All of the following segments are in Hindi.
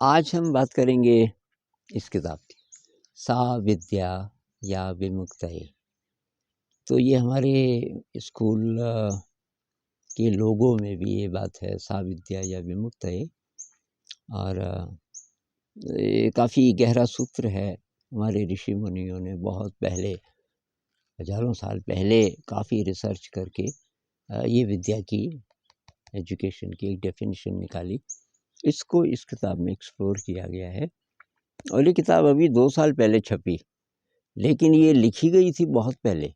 आज हम बात करेंगे इस किताब की, सा विद्या या विमुक्तये। तो ये हमारे स्कूल के लोगों में भी ये बात है, सा विद्या या विमुक्तये। और ये काफ़ी गहरा सूत्र है। हमारे ऋषि मुनियों ने बहुत पहले, हजारों साल पहले काफ़ी रिसर्च करके ये विद्या की, एजुकेशन की एक डेफिनेशन निकाली। इसको इस किताब में एक्सप्लोर किया गया है। और ये किताब अभी 2 साल पहले छपी, लेकिन ये लिखी गई थी बहुत पहले,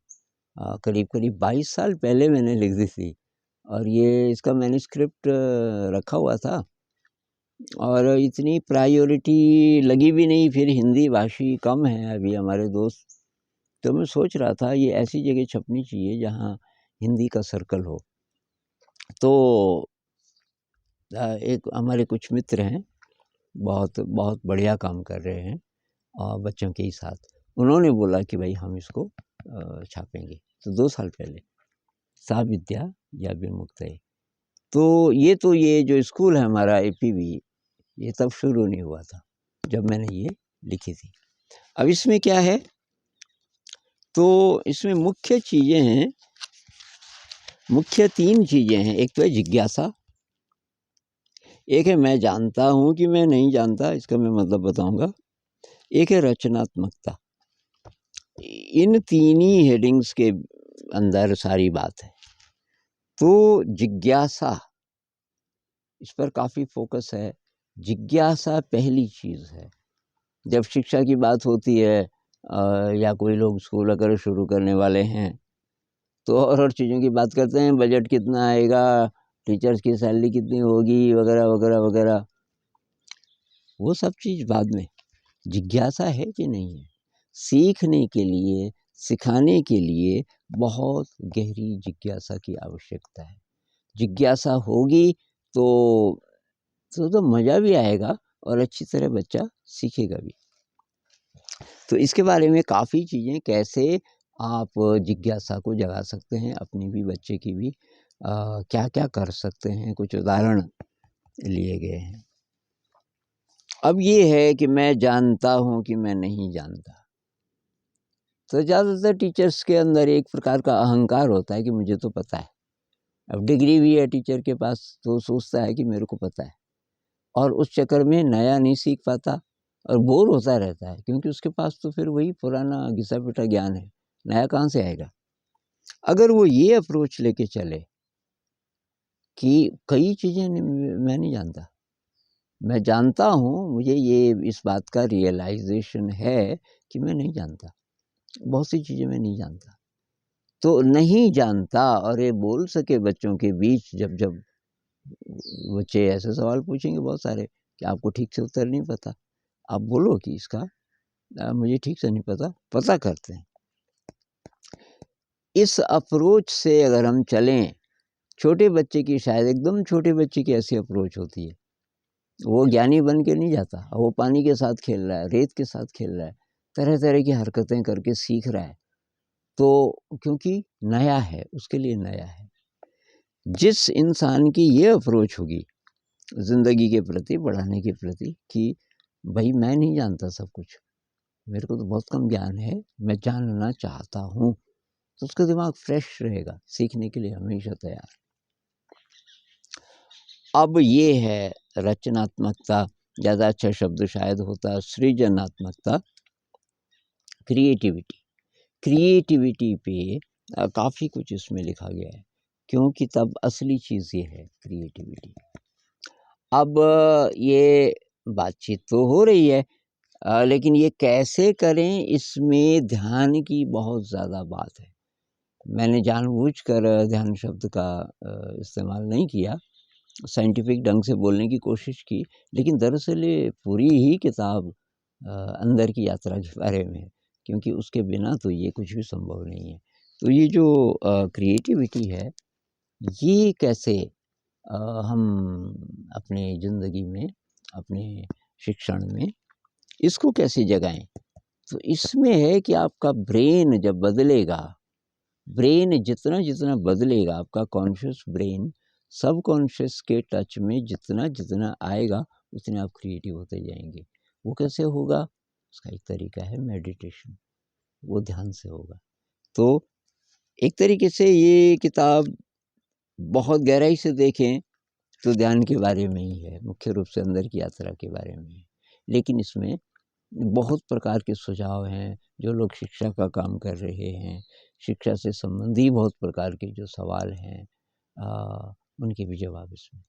करीब 22 साल पहले मैंने लिख दी थी। और ये इसका मैन्युस्क्रिप्ट रखा हुआ था और इतनी प्रायोरिटी लगी भी नहीं। फिर हिंदी भाषी कम हैं अभी हमारे दोस्त, तो मैं सोच रहा था ये ऐसी जगह छपनी चाहिए जहाँ हिंदी का सर्कल हो। तो एक हमारे कुछ मित्र हैं, बहुत बहुत बढ़िया काम कर रहे हैं और बच्चों के ही साथ, उन्होंने बोला कि भाई हम इसको छापेंगे। तो 2 साल पहले सा विद्या या विमुक्तये। तो ये जो स्कूल है हमारा एपीवी, ये तब शुरू नहीं हुआ था जब मैंने ये लिखी थी। अब इसमें क्या है, तो इसमें मुख्य चीज़ें हैं, मुख्य 3 चीज़ें हैं। एक तो है जिज्ञासा, एक है मैं जानता हूँ कि मैं नहीं जानता, इसका मैं मतलब बताऊंगा, एक है रचनात्मकता। इन 3 ही हेडिंग्स के अंदर सारी बात है। तो जिज्ञासा, इस पर काफ़ी फोकस है। जिज्ञासा पहली चीज़ है। जब शिक्षा की बात होती है या कोई लोग स्कूल अगर शुरू करने वाले हैं तो और चीज़ों की बात करते हैं, बजट कितना आएगा, टीचर्स की सैलरी कितनी होगी, वगैरह वगैरह वगैरह। वो सब चीज़ बाद में। जिज्ञासा है कि नहीं है, सीखने के लिए, सिखाने के लिए बहुत गहरी जिज्ञासा की आवश्यकता है। जिज्ञासा होगी तो मज़ा भी आएगा और अच्छी तरह बच्चा सीखेगा भी। तो इसके बारे में काफ़ी चीज़ें, कैसे आप जिज्ञासा को जगा सकते हैं, अपनी भी बच्चे की भी, क्या-क्या कर सकते हैं, कुछ उदाहरण लिए गए हैं। अब ये है कि मैं जानता हूँ कि मैं नहीं जानता। तो ज़्यादातर टीचर्स के अंदर एक प्रकार का अहंकार होता है कि मुझे तो पता है। अब डिग्री भी है टीचर के पास, तो सोचता है कि मेरे को पता है, और उस चक्कर में नया नहीं सीख पाता और बोर होता रहता है, क्योंकि उसके पास तो फिर वही पुराना घिसा-पिटा ज्ञान है, नया कहाँ से आएगा। अगर वो ये अप्रोच लेके चले कि कई चीज़ें मैं नहीं जानता, मैं जानता हूँ, मुझे ये इस बात का रियलाइज़ेशन है कि मैं नहीं जानता, बहुत सी चीज़ें मैं नहीं जानता। तो नहीं जानता, और ये बोल सके बच्चों के बीच, जब बच्चे ऐसे सवाल पूछेंगे बहुत सारे कि आपको ठीक से उत्तर नहीं पता, आप बोलो कि इसका मुझे ठीक से नहीं पता करते हैं। इस अप्रोच से अगर हम चलें, छोटे बच्चे की, शायद एकदम छोटे बच्चे की ऐसी अप्रोच होती है, वो ज्ञानी बन के नहीं जाता, वो पानी के साथ खेल रहा है, रेत के साथ खेल रहा है, तरह-तरह की हरकतें करके सीख रहा है। तो क्योंकि नया है, उसके लिए नया है। जिस इंसान की ये अप्रोच होगी ज़िंदगी के प्रति, पढ़ाने के प्रति, कि भाई मैं नहीं जानता सब कुछ, मेरे को तो बहुत कम ज्ञान है, मैं जानना चाहता हूँ, तो उसका दिमाग फ्रेश रहेगा, सीखने के लिए हमेशा तैयार। अब ये है रचनात्मकता, ज़्यादा अच्छा शब्द शायद होता सृजनात्मकता, क्रिएटिविटी। क्रिएटिविटी पे काफ़ी कुछ इसमें लिखा गया है, क्योंकि तब असली चीज़ ये है क्रिएटिविटी। अब ये बातचीत तो हो रही है, लेकिन ये कैसे करें, इसमें ध्यान की बहुत ज़्यादा बात है। मैंने जानबूझकर ध्यान शब्द का इस्तेमाल नहीं किया, साइंटिफिक ढंग से बोलने की कोशिश की, लेकिन दरअसल ये पूरी ही किताब अंदर की यात्रा के बारे में है, क्योंकि उसके बिना तो ये कुछ भी संभव नहीं है। तो ये जो क्रिएटिविटी है, ये कैसे हम अपने ज़िंदगी में, अपने शिक्षण में इसको कैसे जगाएँ? तो इसमें है कि आपका ब्रेन जब बदलेगा, ब्रेन जितना बदलेगा, आपका कॉन्शियस ब्रेन सबकॉन्शियस के टच में जितना आएगा, उतने आप क्रिएटिव होते जाएँगे। वो कैसे होगा? उसका एक तरीका है मेडिटेशन, वो ध्यान से होगा। तो एक तरीके से ये किताब बहुत गहराई से देखें तो ध्यान के बारे में ही है, मुख्य रूप से अंदर की यात्रा के बारे में है। लेकिन इसमें बहुत प्रकार के सुझाव हैं, जो लोग शिक्षा का काम कर रहे हैं, शिक्षा से संबंधी बहुत प्रकार के जो सवाल हैं उनके भी जवाब इसमें